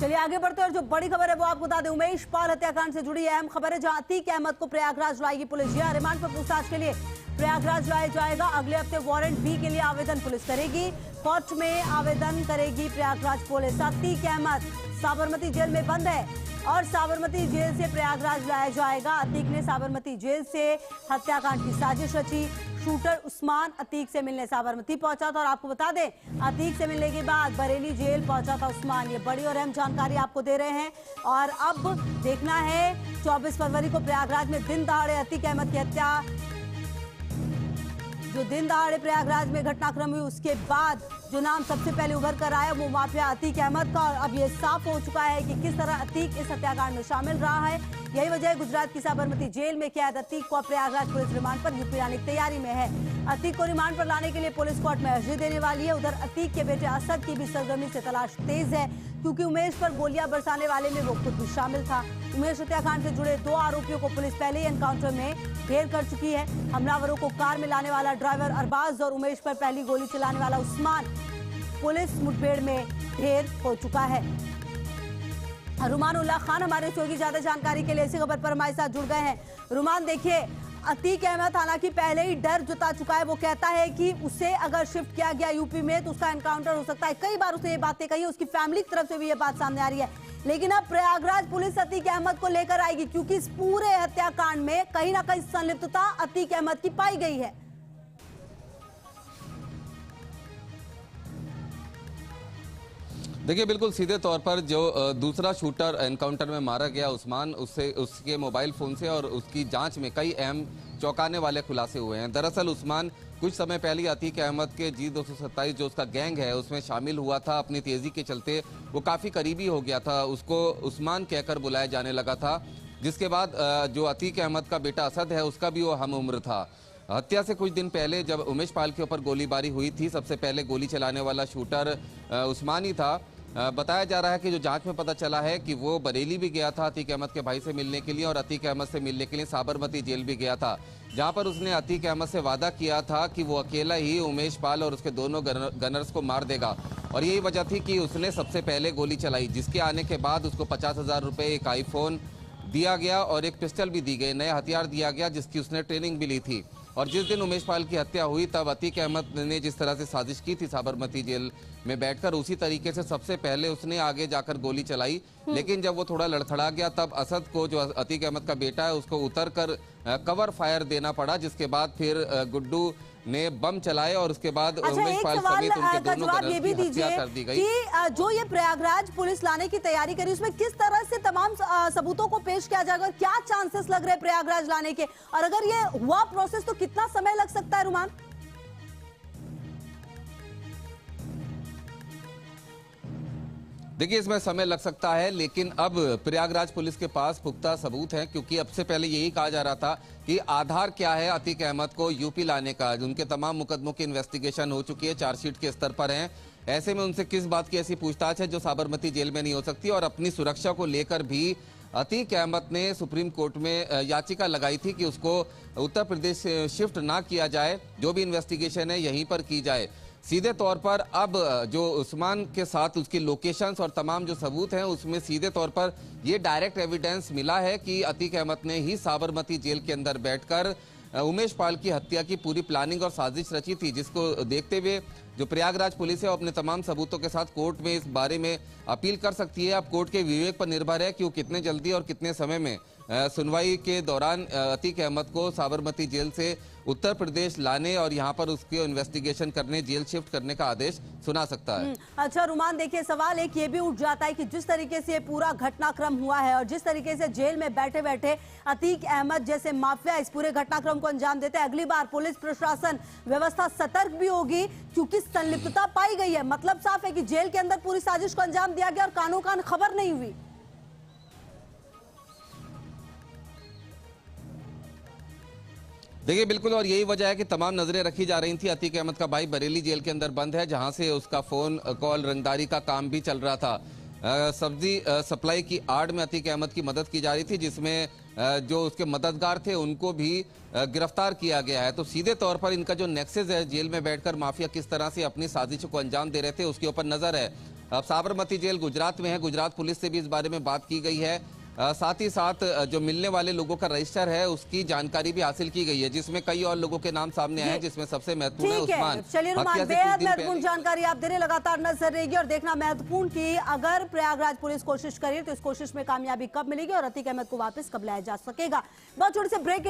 चलिए आगे बढ़ते हैं और जो बड़ी खबर है वो आपको बता दें। उमेश पाल हत्याकांड से जुड़ी अहम खबर है, जहां अतीक अहमद को प्रयागराज लाएगी पुलिस। यह रिमांड पर पूछताछ के लिए प्रयागराज लाया जाएगा। अगले हफ्ते वारंट बी के लिए आवेदन पुलिस करेगी। कोर्ट में आवेदन करेगी प्रयागराज पुलिस। अतीक अहमद साबरमती जेल में बंद है और साबरमती जेल से प्रयागराज लाया जाएगा। अतीक ने साबरमती जेल से हत्याकांड की साजिश रची। शूटर उस्मान अतीक से मिलने साबरमती पहुंचा था और आपको बता दें अतीक से मिलने के बाद बरेली जेल पहुंचा था उस्मान। ये बड़ी और अहम जानकारी आपको दे रहे हैं। और अब देखना है 24 फरवरी को प्रयागराज में दिन दहाड़े अतीक अहमद की हत्या, जो दिन दहाड़े प्रयागराज में घटनाक्रम हुई उसके बाद जो नाम सबसे पहले उभर कर आया वो माफिया अतीक अहमद का। और अब ये साफ हो चुका है कि किस तरह अतीक इस हत्याकांड में शामिल रहा है। यही वजह है गुजरात की साबरमती जेल में कैद अतीक को प्रयागराज पुलिस रिमांड पर यूपी लाने की तैयारी में है। अतीक को रिमांड पर लाने के लिए पुलिस कोर्ट में अर्जी देने वाली है। उधर अतीक के बेटे असद की भी सरगर्मी से तलाश तेज है, क्योंकि उमेश पर गोलियां बरसाने वाले में वो खुद भी शामिल था। उमेश हत्याकांड से जुड़े 2 आरोपियों को पुलिस पहले ही एनकाउंटर में ढेर कर चुकी है। हमलावरों को कार में लाने वाला ड्राइवर अरबाज और उमेश पर पहली गोली चलाने वाला उस्मान पुलिस मुठभेड़ में ढेर हो चुका है। रुमान उल्लाह खान हमारे सहयोगी ज्यादा जानकारी के लिए इसी खबर पर हमारे साथ जुड़ गए हैं। रुमान, देखिए अतीक अहमद हालांकि पहले ही डर जता चुका है। वो कहता है कि उसे अगर शिफ्ट किया गया यूपी में तो उसका एनकाउंटर हो सकता है। कई बार उसे ये बातें कही, उसकी फैमिली की तरफ से भी ये बात सामने आ रही है। लेकिन अब प्रयागराज पुलिस अतीक अहमद को लेकर आएगी, क्योंकि इस पूरे हत्याकांड में कहीं ना कहीं संलिप्तता अतीक अहमद की पाई गई है। देखिए, बिल्कुल सीधे तौर पर जो दूसरा शूटर एनकाउंटर में मारा गया उस्मान, उसके मोबाइल फोन से और उसकी जांच में कई अहम चौंकाने वाले खुलासे हुए हैं। दरअसल उस्मान कुछ समय पहले अतीक अहमद के G227 जो उसका गैंग है उसमें शामिल हुआ था। अपनी तेजी के चलते वो काफ़ी करीबी हो गया था, उसको उस्मान कहकर बुलाया जाने लगा था। जिसके बाद जो अतीक अहमद का बेटा असद है उसका भी वो हम उम्र था। हत्या से कुछ दिन पहले जब उमेश पाल के ऊपर गोलीबारी हुई थी, सबसे पहले गोली चलाने वाला शूटर उस्मान ही था। बताया जा रहा है कि जो जांच में पता चला है कि वो बरेली भी गया था अतीक अहमद के भाई से मिलने के लिए और अतीक अहमद से मिलने के लिए साबरमती जेल भी गया था, जहां पर उसने अतीक अहमद से वादा किया था कि वो अकेला ही उमेश पाल और उसके दोनों गनर्स को मार देगा। और यही वजह थी कि उसने सबसे पहले गोली चलाई, जिसके आने के बाद उसको 50,000 रुपये, एक आईफोन दिया गया और एक पिस्टल भी दी गई, नया हथियार दिया गया जिसकी उसने ट्रेनिंग भी ली थी। और जिस दिन उमेश पाल की हत्या हुई तब अतीक अहमद ने जिस तरह से साजिश की थी साबरमती जेल में बैठकर, उसी तरीके से सबसे पहले उसने आगे जाकर गोली चलाई। लेकिन जब वो थोड़ा लड़खड़ा गया तब असद को, जो अतीक अहमद का बेटा है, उसको उतर कर कवर फायर देना पड़ा, जिसके बाद फिर गुड्डू ने बम चलाए और उसके बाद उमेश पाल समेत उनके दोनों गनर्स की हत्या कर दी गई। कि जो ये प्रयागराज पुलिस लाने की तैयारी करी उसमें किस तरह से तमाम सबूतों को पेश किया जाएगा, क्या चांसेस लग रहे हैं प्रयागराज लाने के, और अगर ये हुआ प्रोसेस तो कितना समय लग सकता है रुमान? देखिए, इसमें समय लग सकता है, लेकिन अब प्रयागराज पुलिस के पास पुख्ता सबूत हैं, क्योंकि अब से पहले यही कहा जा रहा था कि आधार क्या है अतीक अहमद को यूपी लाने का। उनके तमाम मुकदमों की इन्वेस्टिगेशन हो चुकी है, चार्जशीट के स्तर पर हैं। ऐसे में उनसे किस बात की ऐसी पूछताछ है जो साबरमती जेल में नहीं हो सकती। और अपनी सुरक्षा को लेकर भी अतीक अहमद ने सुप्रीम कोर्ट में याचिका लगाई थी कि उसको उत्तर प्रदेश शिफ्ट ना किया जाए, जो भी इन्वेस्टिगेशन है यहीं पर की जाए। सीधे तौर पर अब जो उस्मान के साथ उसकी लोकेशंस और तमाम जो सबूत हैं उसमें सीधे तौर पर ये डायरेक्ट एविडेंस मिला है कि अतीक अहमद ने ही साबरमती जेल के अंदर बैठकर उमेश पाल की हत्या की पूरी प्लानिंग और साजिश रची थी, जिसको देखते हुए जो प्रयागराज पुलिस है वो अपने तमाम सबूतों के साथ कोर्ट में इस बारे में अपील कर सकती है। अब कोर्ट के विवेक पर निर्भर है कि वो कितने जल्दी और कितने समय में सुनवाई के दौरान अतीक अहमद को साबरमती जेल से उत्तर प्रदेश लाने और यहाँ पर उसके इन्वेस्टिगेशन करने, जेल शिफ्ट करने का आदेश सुना सकता है। अच्छा रुमान, देखिए सवाल एक ये भी उठ जाता है कि जिस तरीके से पूरा घटनाक्रम हुआ है और जिस तरीके से जेल में बैठे बैठे अतीक अहमद जैसे माफिया इस पूरे घटनाक्रम को अंजाम देते हैं, अगली बार पुलिस प्रशासन व्यवस्था सतर्क भी होगी, क्योंकि संलिप्तता पाई गई है। मतलब साफ है कि जेल के अंदर पूरी साजिश को अंजाम दिया गया और कानो कान खबर नहीं हुई। देखिए, बिल्कुल, और यही वजह है कि तमाम नजरें रखी जा रही थी। अतीक अहमद का भाई बरेली जेल के अंदर बंद है, जहां से उसका फोन कॉल रंगदारी का काम भी चल रहा था। सब्जी सप्लाई की आड़ में अतीक अहमद की मदद की जा रही थी, जिसमें जो उसके मददगार थे उनको भी गिरफ्तार किया गया है। तो सीधे तौर पर इनका जो नेक्सस है, जेल में बैठकर माफिया किस तरह से अपनी साजिशों को अंजाम दे रहे थे उसके ऊपर नजर है। अब साबरमती जेल गुजरात में है, गुजरात पुलिस से भी इस बारे में बात की गई है। साथ ही साथ जो मिलने वाले लोगों का रजिस्टर है उसकी जानकारी भी हासिल की गई है, जिसमें कई और लोगों के नाम सामने आए हैं, जिसमें सबसे महत्वपूर्ण है ठीक है, उस्मान। चलिए रुमान, हत्या से कुछ बेहद दिन महत्वपूर्ण पहले- जानकारी आप दे रहे, लगातार नजर रहेगी और देखना महत्वपूर्ण कि अगर प्रयागराज पुलिस कोशिश करे तो इस कोशिश में कामयाबी कब मिलेगी और अतीक अहमद को वापस कब लाया जा सकेगा। बहुत छोटे से ब्रेक के लिए